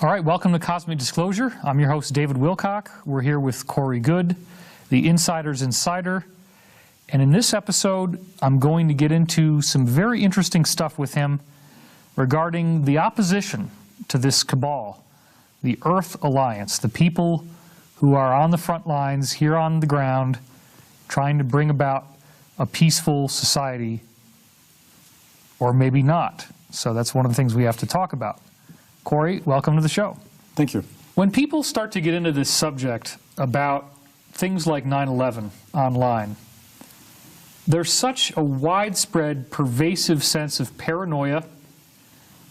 All right, welcome to Cosmic Disclosure. I'm your host, David Wilcock. We're here with Corey Good, the Insider's Insider. And in this episode, I'm going to get into some very interesting stuff with him regarding the opposition to this cabal, the Earth Alliance, the people who are on the front lines here on the ground trying to bring about a peaceful society, or maybe not. So that's one of the things we have to talk about. Corey, welcome to the show. Thank you. When people start to get into this subject about things like 9/11 online, there's such a widespread, pervasive sense of paranoia,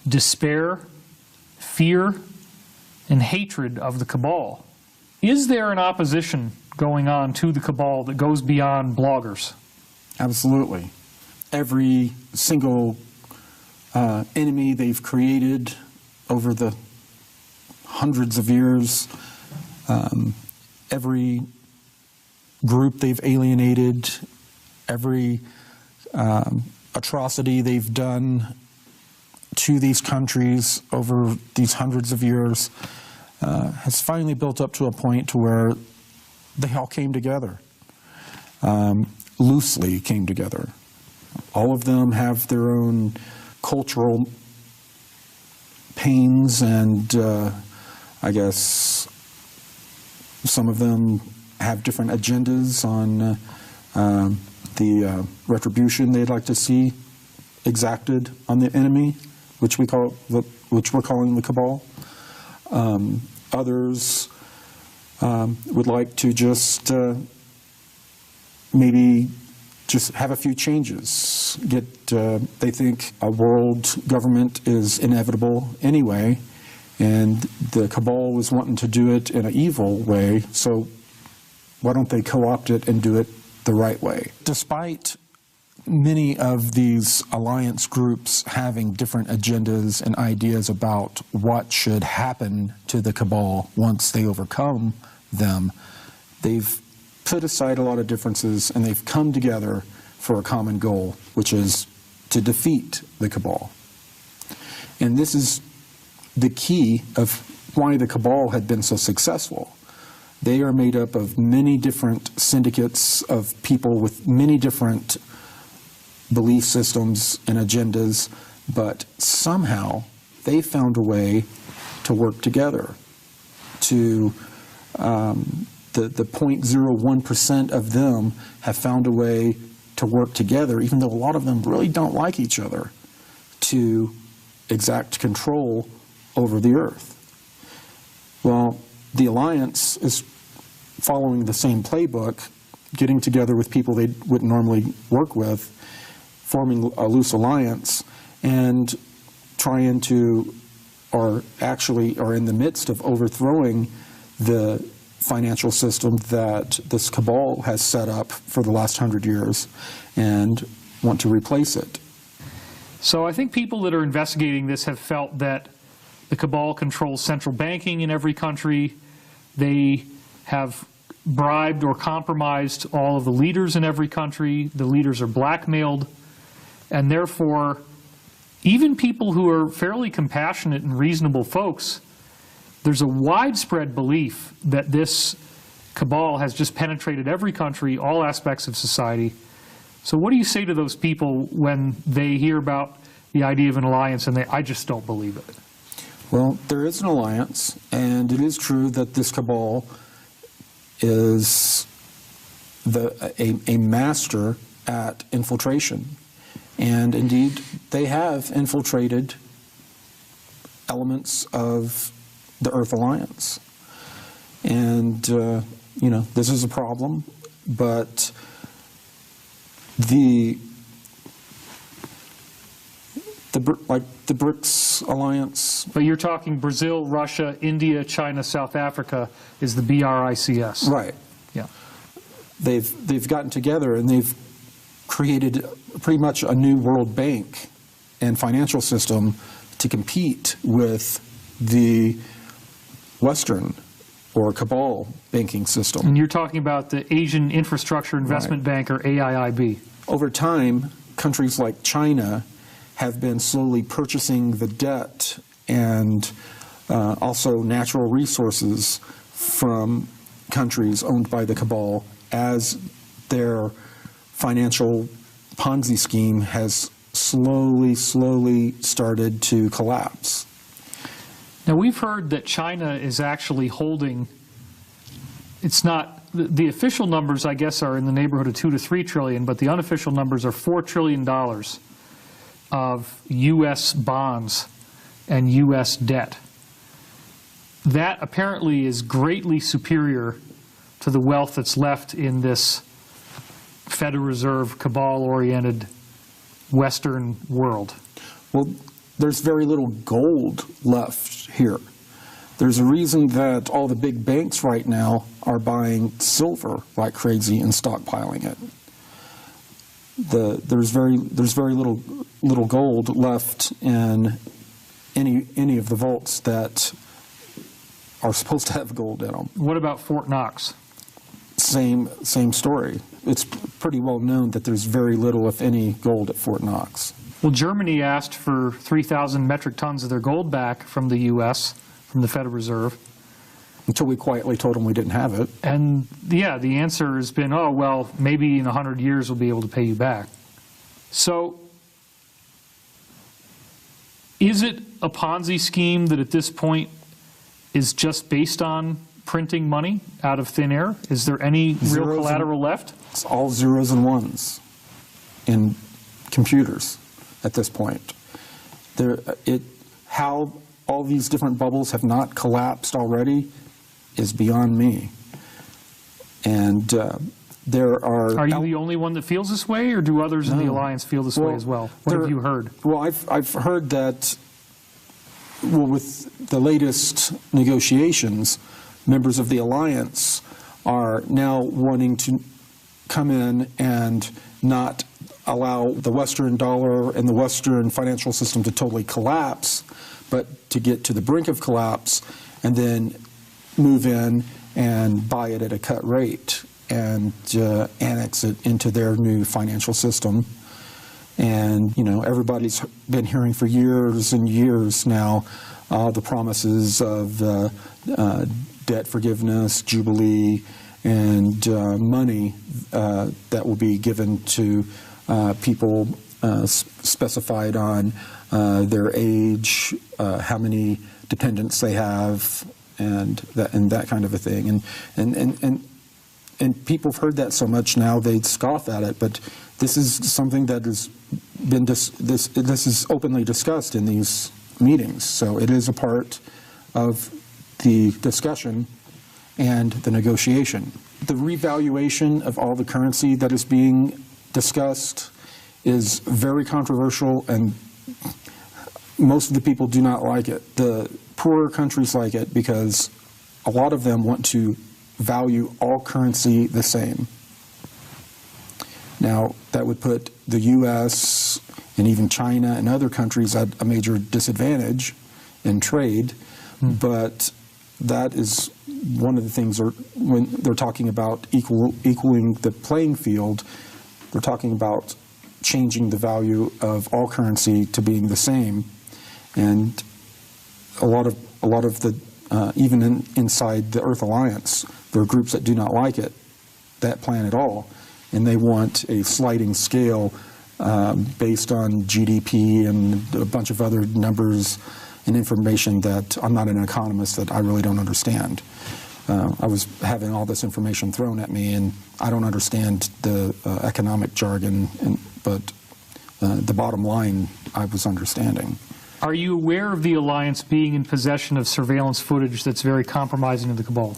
despair, fear, and hatred of the cabal. Is there an opposition going on to the cabal that goes beyond bloggers? Absolutely. Every single enemy they've created over the hundreds of years, every group they've alienated, every atrocity they've done to these countries over these hundreds of years has finally built up to a point to where they all came together, loosely came together. All of them have their own cultural pains, and I guess some of them have different agendas on the retribution they'd like to see exacted on the enemy, which we're calling the cabal. Others would like to just maybe just have a few changes. They think a world government is inevitable anyway, and the cabal was wanting to do it in an evil way, so why don't they co-opt it and do it the right way? Despite many of these alliance groups having different agendas and ideas about what should happen to the cabal once they overcome them, they've put aside a lot of differences and they've come together for a common goal, which is to defeat the cabal. And this is the key of why the cabal had been so successful. They are made up of many different syndicates of people with many different belief systems and agendas, but somehow they found a way to work together, to the 0.01% of them have found a way to work together, even though a lot of them really don't like each other, to exact control over the earth. Well, the alliance is following the same playbook, getting together with people they wouldn't normally work with, forming a loose alliance, and trying to, or actually are in the midst of overthrowing the financial system that this cabal has set up for the last 100 years and want to replace it. So I think people that are investigating this have felt that the cabal controls central banking in every country. They have bribed or compromised all of the leaders in every country. The leaders are blackmailed, and therefore even people who are fairly compassionate and reasonable folks, there's a widespread belief that this cabal has just penetrated every country, all aspects of society. So what do you say to those people when they hear about the idea of an alliance and I just don't believe it? Well, there is an alliance, and it is true that this cabal is a master at infiltration. And indeed, they have infiltrated elements of the Earth Alliance. And, you know, this is a problem, but like the BRICS alliance. But you're talking Brazil, Russia, India, China, South Africa is the BRICS. Right. Yeah. They've gotten together and they've created pretty much a new World Bank and financial system to compete with the Western or cabal banking system. And you're talking about the Asian Infrastructure Investment Bank, or AIIB. Over time, countries like China have been slowly purchasing the debt and also natural resources from countries owned by the cabal as their financial Ponzi scheme has slowly started to collapse. Now, we've heard that China is actually holding, it's not, the official numbers, I guess, are in the neighborhood of 2 to 3 trillion, but the unofficial numbers are $4 trillion of U.S. bonds and U.S. debt. That apparently is greatly superior to the wealth that's left in this Federal Reserve cabal-oriented Western world. Well, there's very little gold left here. There's a reason that all the big banks right now are buying silver like crazy and stockpiling it. There's very little gold left in any of the vaults that are supposed to have gold in them. What about Fort Knox? Same story. It's pretty well known that there's very little, if any, gold at Fort Knox. Well, Germany asked for 3,000 metric tons of their gold back from the U.S., from the Federal Reserve. Until we quietly told them we didn't have it. And yeah, the answer has been, oh, well, maybe in 100 years we'll be able to pay you back. So is it a Ponzi scheme that at this point is just based on printing money out of thin air? Is there any real collateral left? It's all zeros and ones in computers at this point. How all these different bubbles have not collapsed already is beyond me. And there are... Are you the only one that feels this way, or do others in the Alliance feel this way as well? What have you heard? Well, I've heard that, well, with the latest negotiations, members of the Alliance are now wanting to come in and not allow the Western dollar and the Western financial system to totally collapse, but to get to the brink of collapse and then move in and buy it at a cut rate and annex it into their new financial system. And, you know, everybody's been hearing for years and years now the promises of debt forgiveness, jubilee, and money that will be given to people specified on their age, how many dependents they have, and that kind of a thing. And people have heard that so much now they scoff at it. But this is something that has been this is openly discussed in these meetings. So it is a part of the discussion and the negotiation. The revaluation of all the currency that is being discussed is very controversial, and most of the people do not like it. The poorer countries like it because a lot of them want to value all currency the same. Now, that would put the U.S. and even China and other countries at a major disadvantage in trade, but that is one of the things when they're talking about equaling the playing field, they're talking about changing the value of all currency to being the same. And a lot of the even inside the Earth Alliance, there are groups that do not like that plan at all, and they want a sliding scale based on GDP and a bunch of other numbers and information that I'm not an economist, that I really don't understand. I was having all this information thrown at me, and I don't understand the economic jargon, but the bottom line I was understanding. Are you aware of the Alliance being in possession of surveillance footage that's very compromising to the cabal?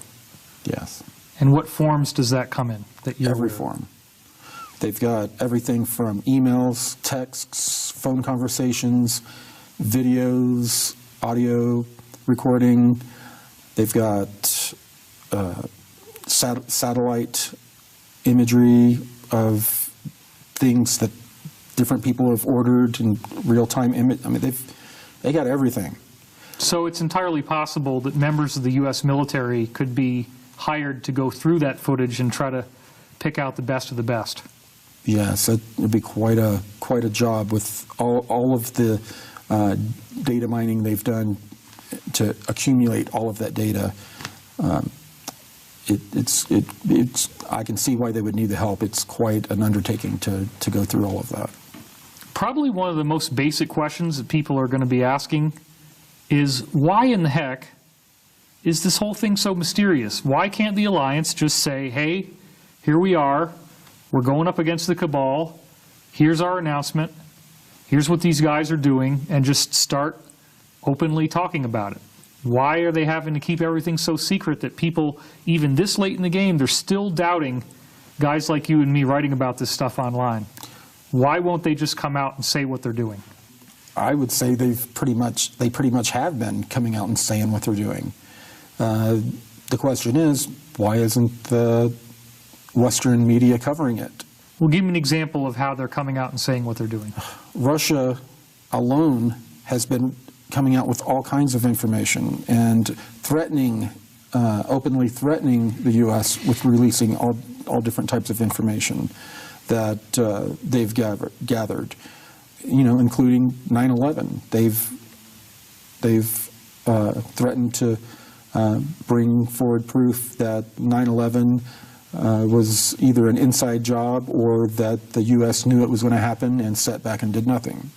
Yes. And what forms does that come in? Every form. They've got everything from emails, texts, phone conversations, videos, audio recording. They've got satellite imagery of things that different people have ordered and real-time image. I mean, they got everything. So it's entirely possible that members of the U.S. military could be hired to go through that footage and try to pick out the best of the best. Yes, it would be quite a job with all of the data mining they've done to accumulate all of that data, I can see why they would need the help. It's quite an undertaking to go through all of that. Probably one of the most basic questions that people are going to be asking is, why in the heck is this whole thing so mysterious? Why can't the alliance just say, hey, here we are, we're going up against the cabal, here's our announcement, here's what these guys are doing, and just start openly talking about it? Why are they having to keep everything so secret that people, even this late in the game, they're still doubting guys like you and me writing about this stuff online? Why won't they just come out and say what they're doing? I would say they pretty much have been coming out and saying what they're doing. The question is, why isn't the Western media covering it? Well, give me an example of how they're coming out and saying what they're doing. Russia alone has been coming out with all kinds of information and threatening, openly threatening the U.S. with releasing all different types of information that they've gathered, you know, including 9/11. They've threatened to bring forward proof that 9/11 was either an inside job or that the U.S. knew it was going to happen and sat back and did nothing.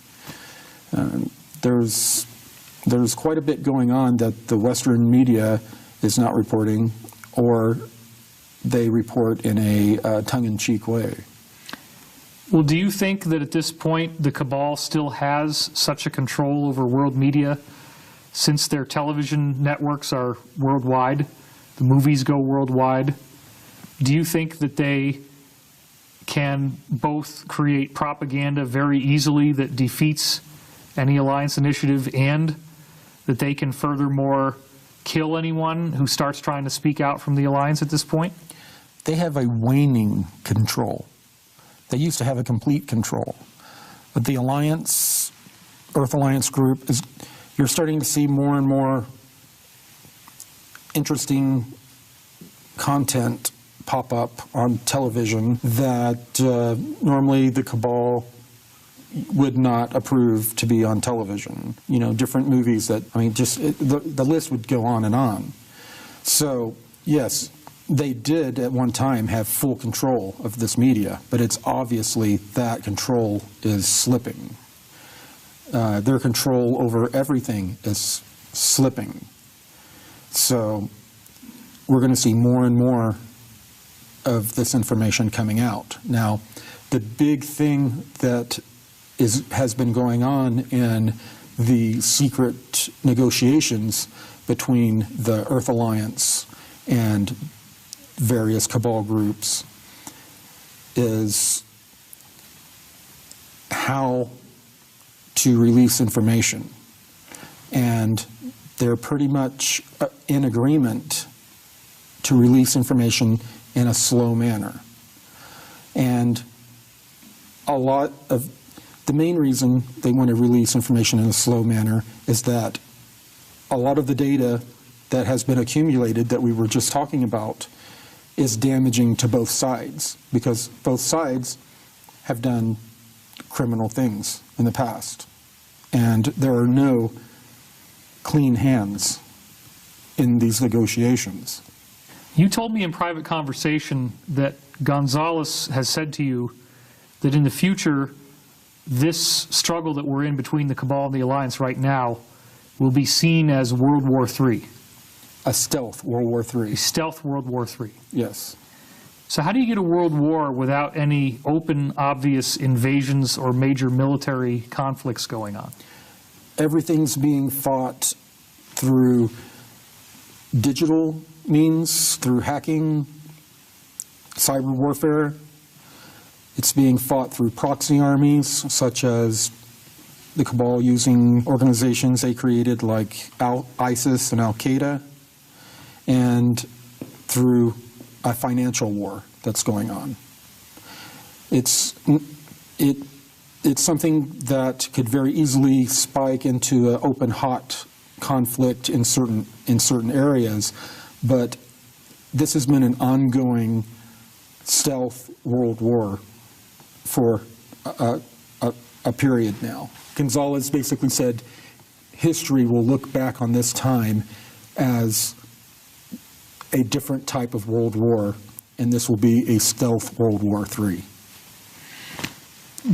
There's quite a bit going on that the Western media is not reporting, or they report in a tongue-in-cheek way. Well, do you think that at this point the cabal still has such a control over world media, since their television networks are worldwide, the movies go worldwide? Do you think that they can both create propaganda very easily that defeats any alliance initiative, and that they can furthermore kill anyone who starts trying to speak out from the alliance at this point? They have a waning control. They used to have a complete control. But the alliance, Earth Alliance group, you're starting to see more and more interesting content pop up on television that normally the cabal would not approve to be on television. You know, different movies that, I mean, just the list would go on and on. So, yes, they did at one time have full control of this media, but it's obviously that control is slipping. Their control over everything is slipping. So we're going to see more and more of this information coming out. Now, the big thing that has been going on in the secret negotiations between the Earth Alliance and various cabal groups is how to release information. And they're pretty much in agreement to release information in a slow manner. And a lot of the main reason they want to release information in a slow manner is that a lot of the data that has been accumulated that we were just talking about is damaging to both sides, because both sides have done criminal things in the past, and there are no clean hands in these negotiations. You told me in private conversation that Gonzalez has said to you that in the future, this struggle that we're in between the cabal and the alliance right now will be seen as World War III. A stealth World War III. A stealth World War III. Yes. So how do you get a world war without any open, obvious invasions or major military conflicts going on? Everything's being fought through digital means, through hacking, cyber warfare. It's being fought through proxy armies, such as the cabal using organizations they created like ISIS and Al-Qaeda, and through a financial war that's going on. It's something that could very easily spike into an open, hot conflict in certain areas, but this has been an ongoing stealth world war for a period now. Gonzalez basically said history will look back on this time as a different type of World War, and this will be a stealth World War III.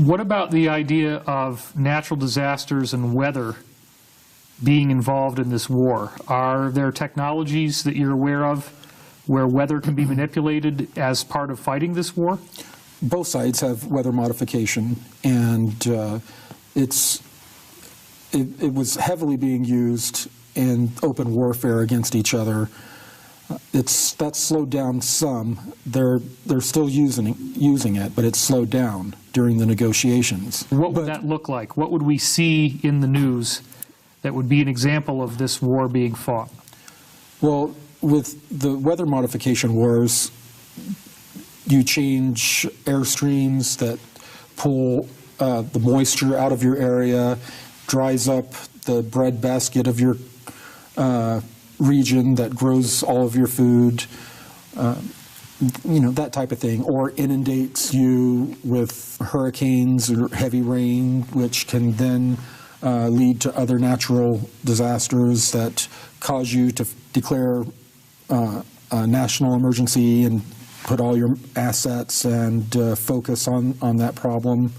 What about the idea of natural disasters and weather being involved in this war? Are there technologies that you're aware of where weather can be manipulated as part of fighting this war? Both sides have weather modification, and it was heavily being used in open warfare against each other. That's slowed down some. They're still using it, but it's slowed down during the negotiations. What would that look like? What would we see in the news that would be an example of this war being fought? Well, with the weather modification wars, you change airstreams that pull the moisture out of your area, dries up the breadbasket of your region that grows all of your food, that type of thing, or inundates you with hurricanes or heavy rain, which can then lead to other natural disasters that cause you to declare a national emergency and put all your assets and focus on that problem.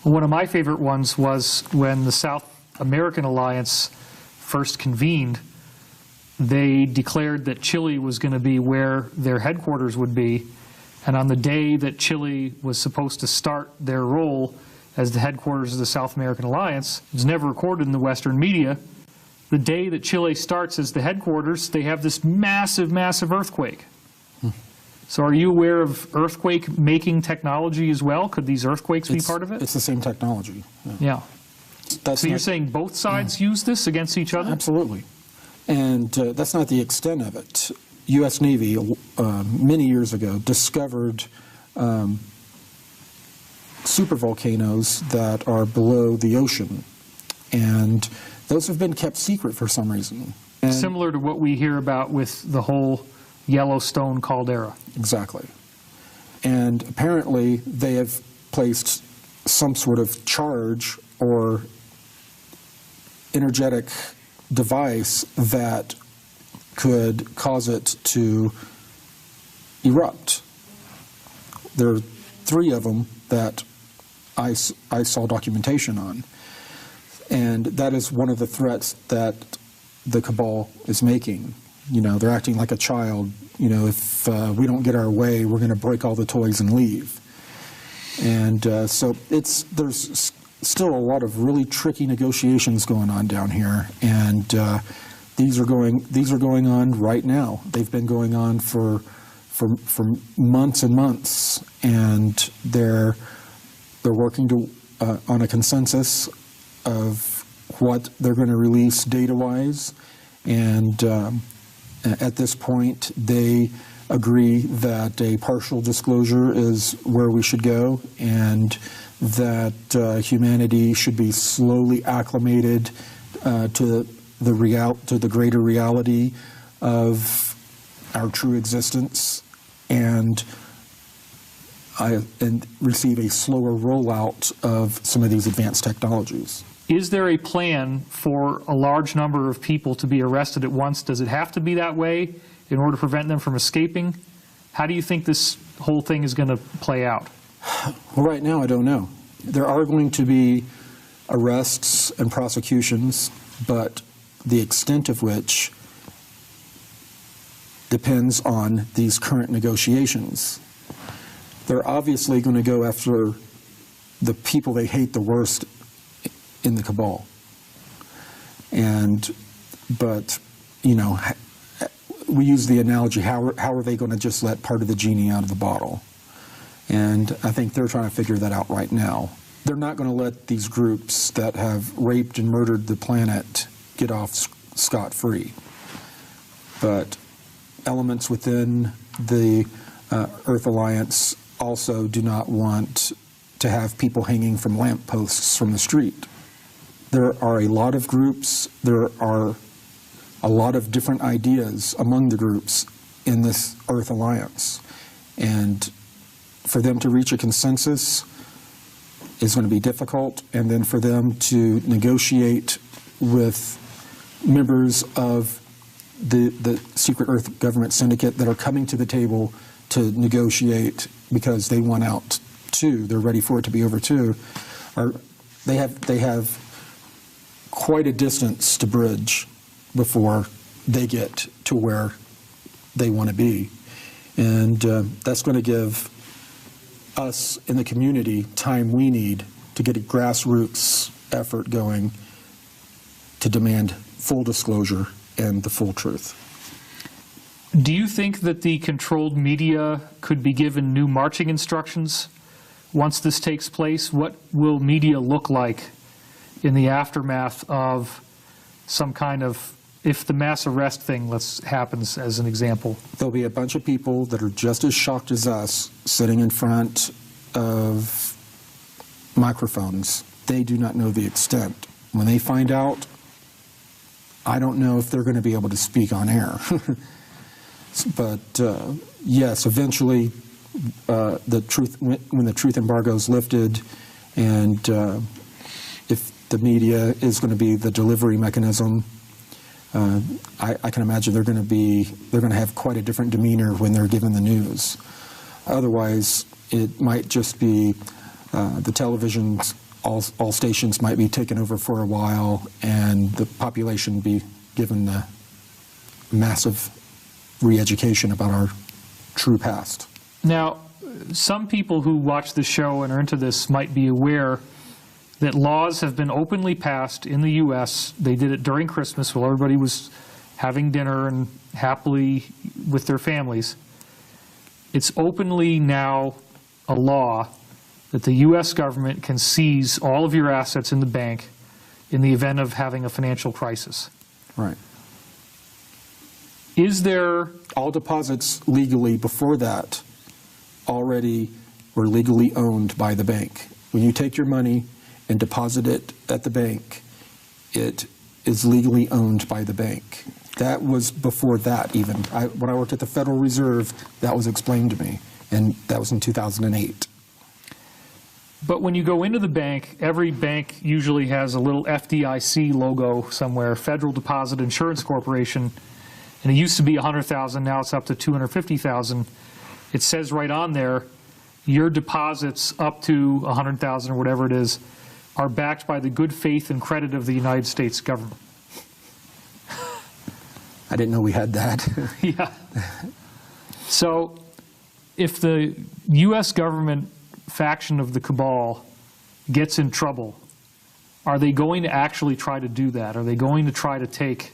One of my favorite ones was when the South American Alliance first convened. They declared that Chile was going to be where their headquarters would be, and on the day that Chile was supposed to start their role as the headquarters of the South American Alliance, it was never recorded in the Western media, the day that Chile starts as the headquarters, they have this massive, massive earthquake. So are you aware of earthquake-making technology as well? Could these earthquakes be part of it? It's the same technology. Yeah. So you're saying both sides use this against each other? Absolutely. And that's not the extent of it. U.S. Navy, many years ago, discovered supervolcanoes that are below the ocean. And those have been kept secret for some reason. And similar to what we hear about with the whole Yellowstone caldera. Exactly. And apparently they have placed some sort of charge or energetic device that could cause it to erupt. There are 3 of them that I saw documentation on. And that is one of the threats that the cabal is making. They're acting like a child. If we don't get our way, we're going to break all the toys and leave. And so there's still a lot of really tricky negotiations going on down here, and these are going on right now. They've been going on for months and months, and they're working on a consensus of what they're going to release data-wise, and at this point, they agree that a partial disclosure is where we should go, and that humanity should be slowly acclimated to the greater reality of our true existence, and receive a slower rollout of some of these advanced technologies. Is there a plan for a large number of people to be arrested at once? Does it have to be that way in order to prevent them from escaping? How do you think this whole thing is going to play out? Well, right now, I don't know. There are going to be arrests and prosecutions, but the extent of which depends on these current negotiations. They're obviously going to go after the people they hate the worst in the cabal. But we use the analogy, how are they going to just let part of the genie out of the bottle? And I think they're trying to figure that out right now. They're not going to let these groups that have raped and murdered the planet get off scot-free. But elements within the Earth Alliance also do not want to have people hanging from lampposts from the street. There are a lot of groups, there are a lot of different ideas among the groups in this Earth Alliance. And for them to reach a consensus is going to be difficult, and then for them to negotiate with members of the Secret Earth Government Syndicate that are coming to the table to negotiate because they want out too. They're ready for it to be over too. They have quite a distance to bridge before they get to where they want to be. And that's going to give us in the community time we need to get a grassroots effort going to demand full disclosure and the full truth. Do you think that the controlled media could be given new marching instructions once this takes place? What will media look like in the aftermath of some kind of, if the mass arrest thing happens as an example? There'll be a bunch of people that are just as shocked as us sitting in front of microphones. They do not know the extent. When they find out, I don't know if they're going to be able to speak on air. But yes, eventually, when the truth embargo is lifted, and if the media is going to be the delivery mechanism, I can imagine they're going to have quite a different demeanor when they're given the news. Otherwise, it might just be the televisions. All stations might be taken over for a while, and the population be given a massive re-education about our true past. Now, some people who watch the show and are into this might be aware that laws have been openly passed in the U.S. They did it during Christmas while everybody was having dinner and happily with their families. It's openly now a law that the U.S. government can seize all of your assets in the bank in the event of having a financial crisis. Right. Is there... All deposits legally before that already were legally owned by the bank. When you take your money and deposit it at the bank, it is legally owned by the bank. That was before that even. When I worked at the Federal Reserve, that was explained to me, and that was in 2008. But when you go into the bank, every bank usually has a little FDIC logo somewhere, Federal Deposit Insurance Corporation, and it used to be $100,000, now it's up to $250,000. It says right on there, your deposits up to $100,000 or whatever it is are backed by the good faith and credit of the United States government. I didn't know we had that. Yeah. So if the U.S. government faction of the cabal gets in trouble, are they going to actually try to do that? Are they going to try to take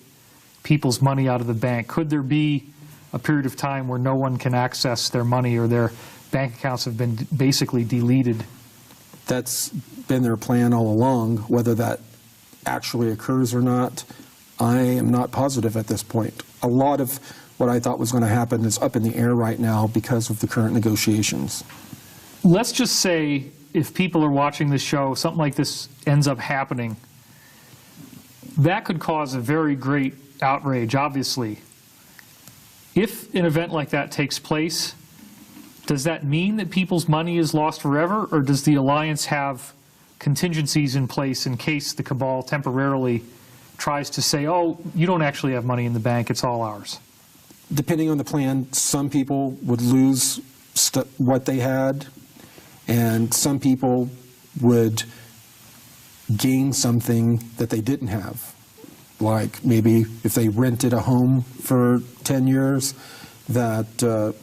people's money out of the bank? Could there be a period of time where no one can access their money or their bank accounts have been basically deleted? That's been their plan all along. Whether that actually occurs or not, I am not positive at this point. A lot of what I thought was going to happen is up in the air right now because of the current negotiations. Let's just say if people are watching this show, something like this ends up happening, that could cause a very great outrage, obviously. If an event like that takes place, does that mean that people's money is lost forever, or does the alliance have contingencies in place in case the cabal temporarily tries to say, oh, you don't actually have money in the bank, it's all ours? Depending on the plan, some people would lose what they had, and some people would gain something that they didn't have. Like maybe if they rented a home for 10 years that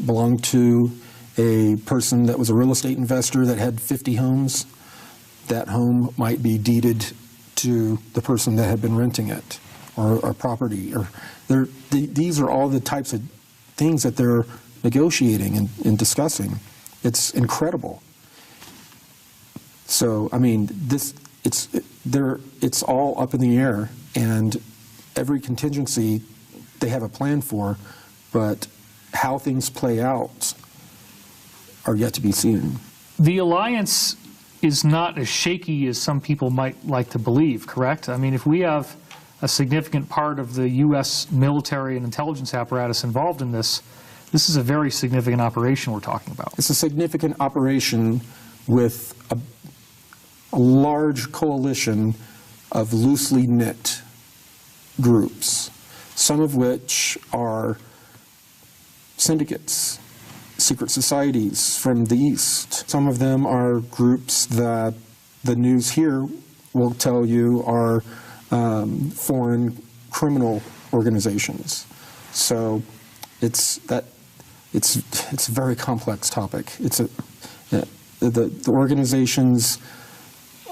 belonged to a person that was a real estate investor that had 50 homes, that home might be deeded to the person that had been renting it, or property. Or these are all the types of things that they're negotiating and discussing. It's incredible. So, I mean, it's all up in the air, and every contingency they have a plan for, but how things play out are yet to be seen. The alliance is not as shaky as some people might like to believe, correct? I mean, if we have a significant part of the U.S. military and intelligence apparatus involved in this, this is a very significant operation we're talking about. It's a significant operation with a large coalition of loosely knit groups, some of which are syndicates, secret societies from the East. Some of them are groups that the news here will tell you are foreign criminal organizations. So it's a very complex topic. The organizations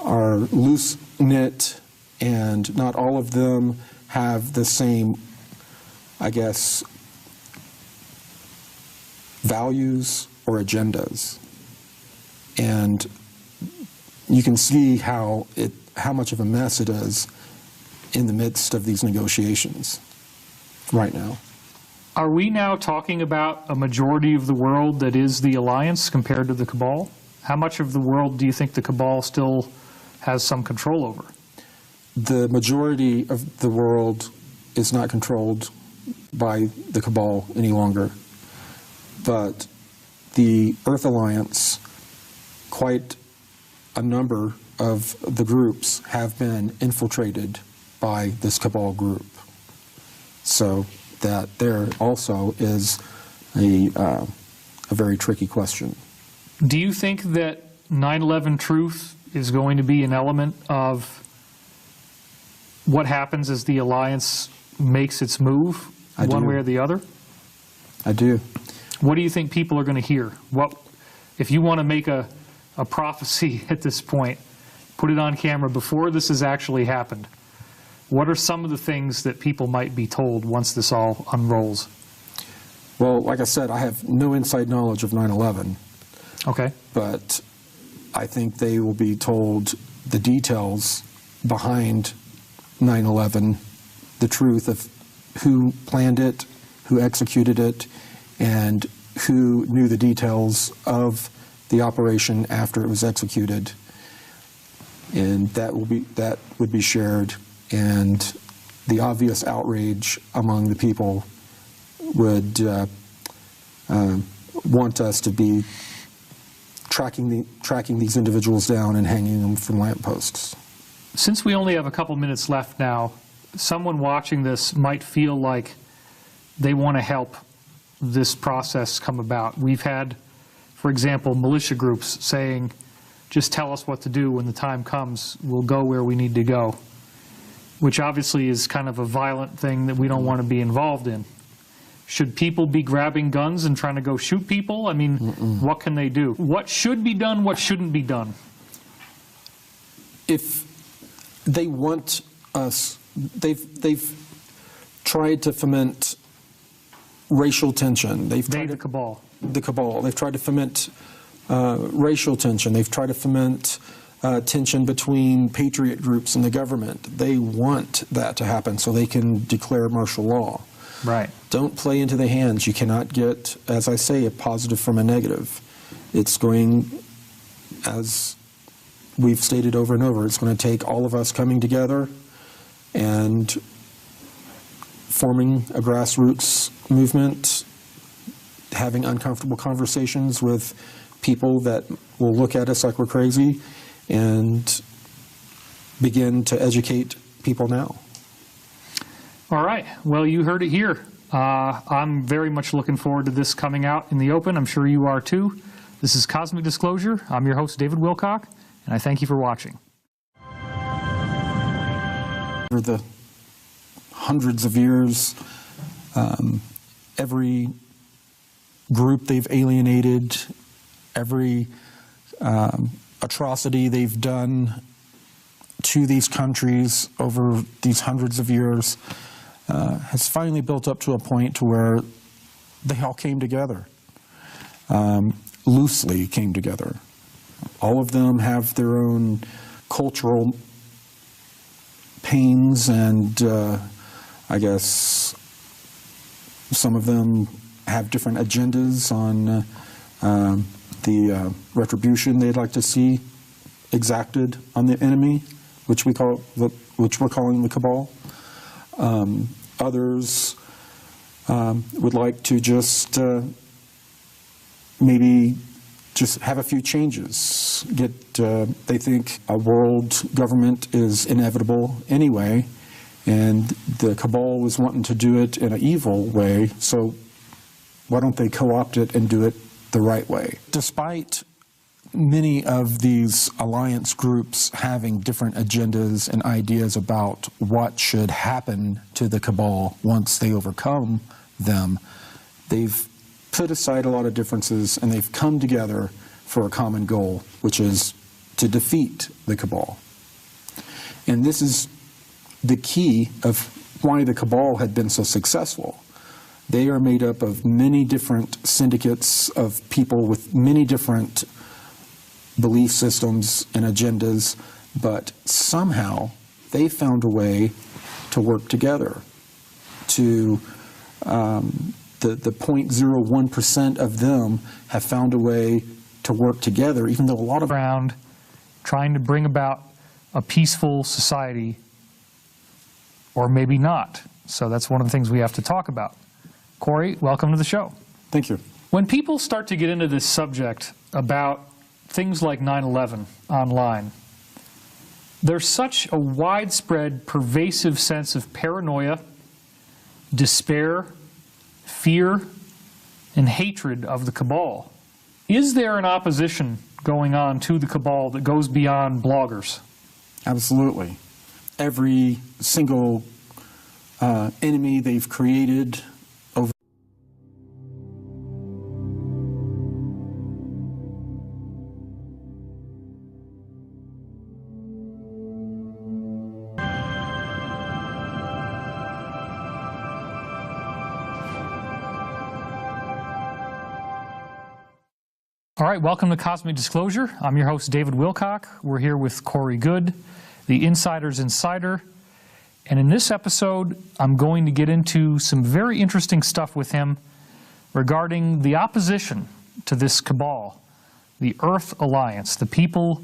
are loose knit, and not all of them have the same, I guess, values or agendas. And you can see how much of a mess it is in the midst of these negotiations right now. Are we now talking about a majority of the world that is the alliance compared to the cabal? How much of the world do you think the cabal still has some control over? The majority of the world is not controlled by the cabal any longer. But the Earth Alliance, quite a number of the groups have been infiltrated by this cabal group. So that there also is a very tricky question. Do you think that 9/11 truth is going to be an element of what happens as the alliance makes its move, one way or the other? I do. What do you think people are going to hear? What, if you want to make a prophecy at this point, put it on camera before this has actually happened, what are some of the things that people might be told once this all unrolls? Well, like I said, I have no inside knowledge of 9/11. Okay. But I think they will be told the details behind 9/11, the truth of who planned it, who executed it, and who knew the details of the operation after it was executed. And that would be shared, and the obvious outrage among the people would want us to be tracking these individuals down and hanging them from lampposts. Since we only have a couple minutes left now, someone watching this might feel like they want to help this process come about. We've had, for example, militia groups saying, just tell us what to do when the time comes, we'll go where we need to go, which obviously is kind of a violent thing that we don't want to be involved in. Should people be grabbing guns and trying to go shoot people? I mean, what can they do? What should be done, what shouldn't be done? If they want us, they've tried to foment racial tension. The cabal. The cabal. They've tried to foment racial tension. They've tried to foment tension between patriot groups and the government. They want that to happen so they can declare martial law. Right. Don't play into the hands. You cannot get, as I say, a positive from a negative. It's going, as we've stated over and over, it's going to take all of us coming together and forming a grassroots movement, having uncomfortable conversations with people that will look at us like we're crazy, and begin to educate people now. All right. Well, you heard it here. I'm very much looking forward to this coming out in the open. I'm sure you are too. This is Cosmic Disclosure. I'm your host, David Wilcock, and I thank you for watching. For the hundreds of years, every group they've alienated, every atrocity they've done to these countries over these hundreds of years has finally built up to a point to where they all came together, loosely came together. All of them have their own cultural pains, and I guess some of them have different agendas on the retribution they'd like to see exacted on the enemy, which we're calling the cabal. Others would like to just maybe just have a few changes. They think a world government is inevitable anyway, and the cabal was wanting to do it in an evil way, so why don't they co-opt it and do it the right way? Despite many of these alliance groups having different agendas and ideas about what should happen to the cabal once they overcome them, they've put aside a lot of differences and they've come together for a common goal, which is to defeat the cabal. And this is the key of why the cabal had been so successful. They are made up of many different syndicates of people with many different belief systems and agendas, but somehow they found a way to work together. To the 0.01% of them have found a way to work together, even though a lot of around trying to bring about a peaceful society, or maybe not. So that's one of the things we have to talk about. Corey, welcome to the show. Thank you. When people start to get into this subject about things like 9/11 online, there's such a widespread, pervasive sense of paranoia, despair, fear, and hatred of the cabal. Is there an opposition going on to the cabal that goes beyond bloggers? Absolutely. Every single enemy they've created over. All right, welcome to Cosmic Disclosure. I'm your host, David Wilcock. We're here with Corey Good, the Insider's Insider. And in this episode, I'm going to get into some very interesting stuff with him regarding the opposition to this cabal, the Earth Alliance, the people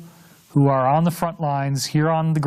who are on the front lines here on the ground.